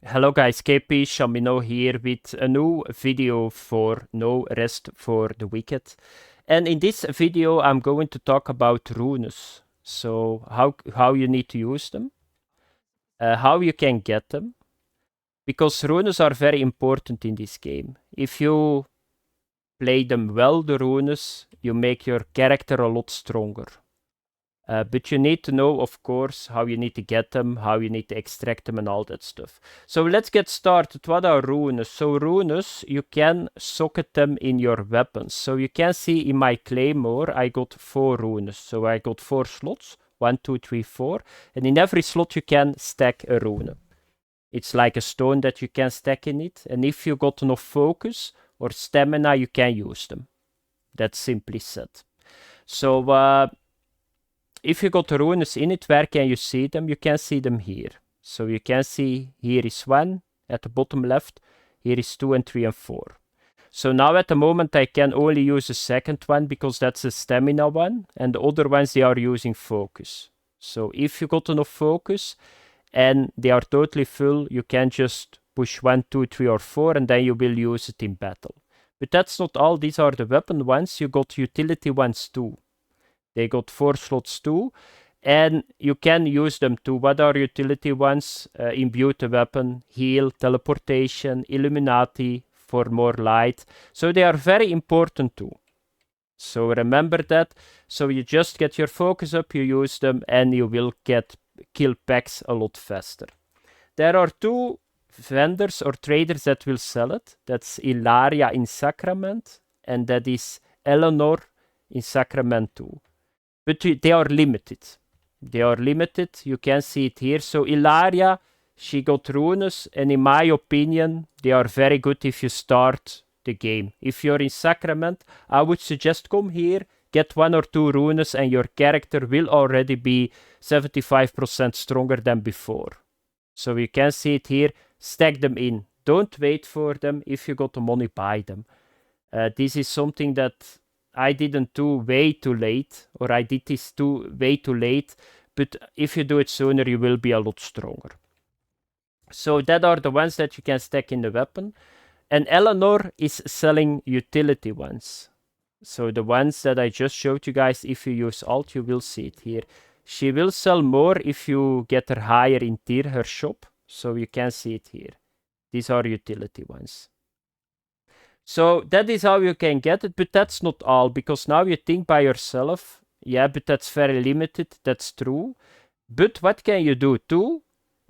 Hello guys, KP Chamino here with a new video for No Rest for the Wicked. And in this video I'm going to talk about runes. So how you need to use them, how you can get them, because runes are very important in this game. If you play them well, the runes, you make your character a lot stronger. But you need to know, of course, how you need to get them, how you need to extract them and all that stuff. So let's get started. What are runes? So runes, you can socket them in your weapons. So you can see in my claymore, I got 4 runes. So I got 4 slots, 1, 2, 3, 4. And in every slot you can stack a rune. It's like a stone that you can stack in it. And if you got enough focus or stamina, you can use them. That's simply said. So if you got the runes in it, where can you see them? You can see them here. So you can see here is 1 at the bottom left, here is 2 and 3 and 4. So now at the moment I can only use the second one because that's a stamina one, and the other ones they are using focus. So if you got enough focus and they are totally full, you can just push 1, 2, 3 or 4 and then you will use it in battle. But that's not all, these are the weapon ones, you got utility ones too. They got 4 slots too, and you can use them too. What are utility ones? Imbue the weapon, heal, teleportation, illuminati for more light. So they are very important too. So remember that. So you just get your focus up, you use them, and you will get kill packs a lot faster. There are 2 vendors or traders that will sell it. That's Ilaria in Sacrament, and that is Eleanor in Sacrament too. But they are limited. They are limited. You can see it here. So Ilaria, she got runes, and in my opinion, they are very good if you start the game. If you're in Sacrament, I would suggest come here, get 1 or 2 runes, and your character will already be 75% stronger than before. So you can see it here. Stack them in. Don't wait for them. If you got the money, buy them. This is something that I didn't do way too late, or I did this way too late, but if you do it sooner, you will be a lot stronger. So that are the ones that you can stack in the weapon. And Eleanor is selling utility ones. So the ones that I just showed you guys, if you use Alt, you will see it here. She will sell more if you get her higher in tier, her shop. So you can see it here. These are utility ones. So that is how you can get it, but that's not all, because now you think by yourself, yeah, but that's very limited, that's true. But what can you do too?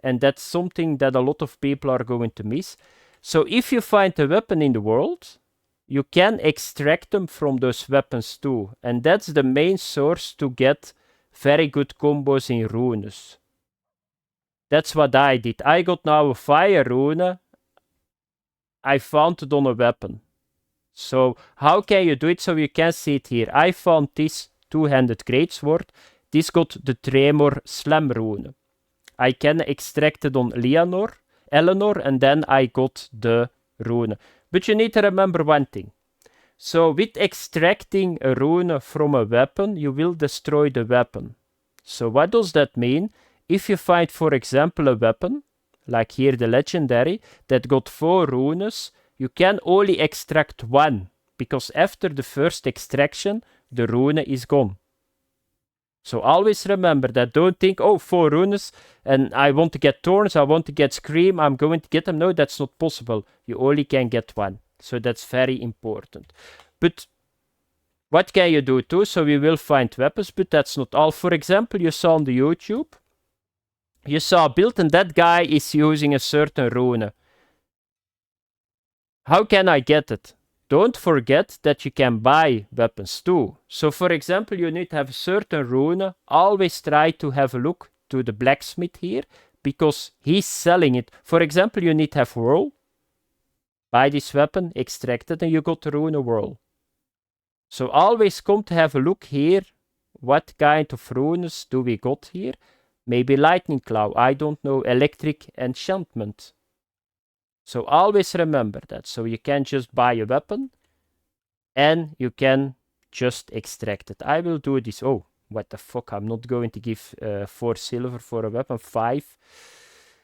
And that's something that a lot of people are going to miss. So if you find a weapon in the world, you can extract them from those weapons too. And that's the main source to get very good combos in runes. That's what I did. I got now a fire rune. I found it on a weapon. So how can you do it? So you can see it here. I found this 2-handed greatsword. This got the Tremor Slam rune. I can extract it on Eleanor, and then I got the rune. But you need to remember one thing. So with extracting a rune from a weapon, you will destroy the weapon. So what does that mean? If you find, for example, a weapon, like here the legendary, that got 4 runes, you can only extract 1, because after the first extraction, the rune is gone. So always remember that. Don't think, oh, 4 runes, and I want to get Thorns, I want to get Scream, I'm going to get them. No, that's not possible. You only can get 1. So that's very important. But what can you do too? So we will find weapons, but that's not all. For example, you saw on the YouTube, you saw a build, and that guy is using a certain rune. How can I get it? Don't forget that you can buy weapons too. So for example, you need to have a certain rune. Always try to have a look to the blacksmith here, because he's selling it. For example, you need to have whirl. Buy this weapon, extract it, and you got the rune whirl. So always come to have a look here. What kind of runes do we got here? Maybe lightning claw, I don't know, electric enchantment. So always remember that. So you can just buy a weapon and you can just extract it. I will do this. Oh, what the fuck? I'm not going to give 4 silver for a weapon. 5.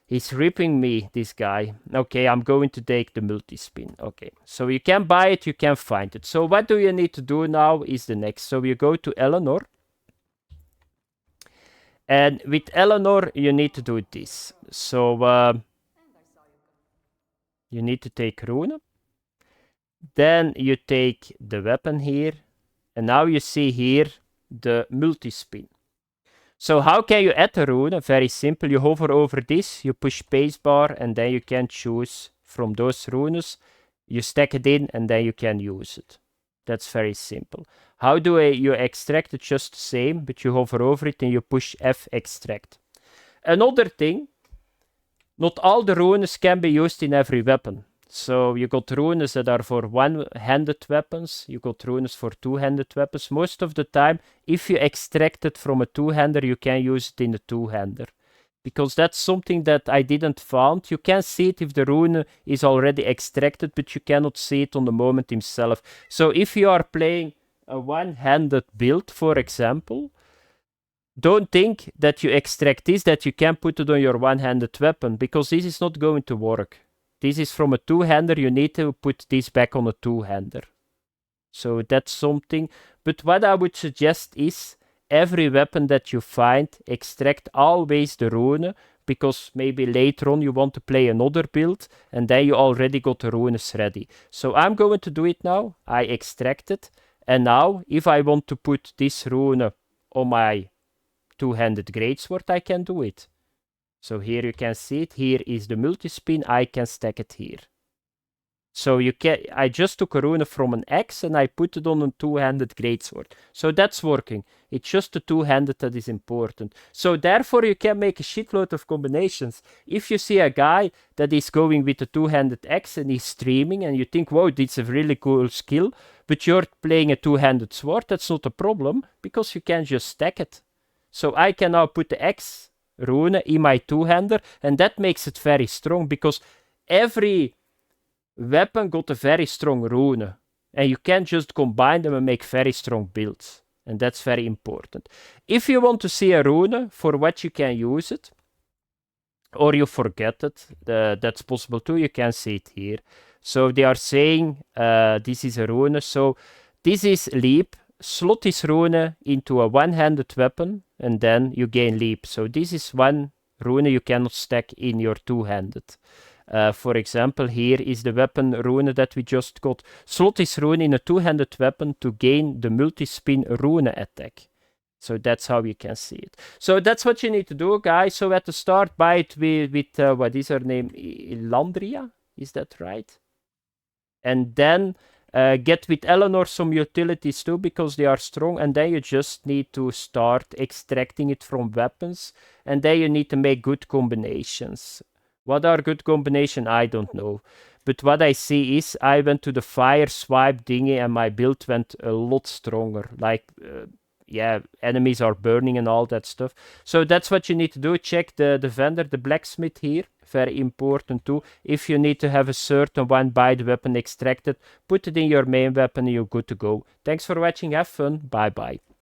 He's ripping me, this guy. Okay, I'm going to take the multi-spin. Okay, so you can buy it, you can find it. So what do you need to do now is the next. So you go to Eleanor. And with Eleanor, you need to do this. So you need to take Rune. Then you take the weapon here. And now you see here the multi-spin. So how can you add a rune? Very simple. You hover over this, you push spacebar, and then you can choose from those runes. You stack it in, and then you can use it. That's very simple. How do you extract it? Just the same, but you hover over it and you push F extract. Another thing, not all the runes can be used in every weapon. So you got runes that are for one-handed weapons, you got runes for two-handed weapons. Most of the time, if you extract it from a two-hander, you can use it in a two-hander. Because that's something that I didn't found. You can see it if the rune is already extracted, but you cannot see it on the moment himself. So if you are playing a one-handed build, for example, don't think that you extract this, that you can put it on your one-handed weapon, because this is not going to work. This is from a two-hander, you need to put this back on a two-hander. So that's something. But what I would suggest is, every weapon that you find, extract always the rune, because maybe later on you want to play another build, and then you already got the runes ready. So I'm going to do it now. I extract it, and now if I want to put this rune on my two-handed greatsword, I can do it. So here you can see it. Here is the multi-spin. I can stack it here. So I just took a rune from an axe and I put it on a two-handed greatsword. So that's working. It's just the two-handed that is important. So therefore you can make a shitload of combinations. If you see a guy that is going with a two-handed axe and he's streaming and you think, wow, this is a really cool skill, but you're playing a two-handed sword, that's not a problem because you can just stack it. So I can now put the axe rune in my two-hander, and that makes it very strong because every weapon got a very strong rune, and you can just combine them and make very strong builds, and that's very important. If you want to see a rune for what you can use it, or you forget it, that's possible too. You can see it here. So they are saying this is a rune. So this is leap. Slot this rune into a one-handed weapon, and then you gain leap. So this is one rune you cannot stack in your two-handed. For example, here is the weapon rune that we just got. Slot this rune in a two-handed weapon to gain the multi-spin rune attack. So that's how you can see it. So that's what you need to do, guys. So at the start, buy it with what is her name? Landria? Is that right? And then get with Eleanor some utilities too, because they are strong, and then you just need to start extracting it from weapons, and then you need to make good combinations. What are good combinations? I don't know. But what I see is, I went to the fire swipe thingy, and my build went a lot stronger. Like, yeah, enemies are burning and all that stuff. So that's what you need to do. Check the vendor, the blacksmith here. Very important too. If you need to have a certain one, buy the weapon extracted, put it in your main weapon and you're good to go. Thanks for watching, have fun, bye bye.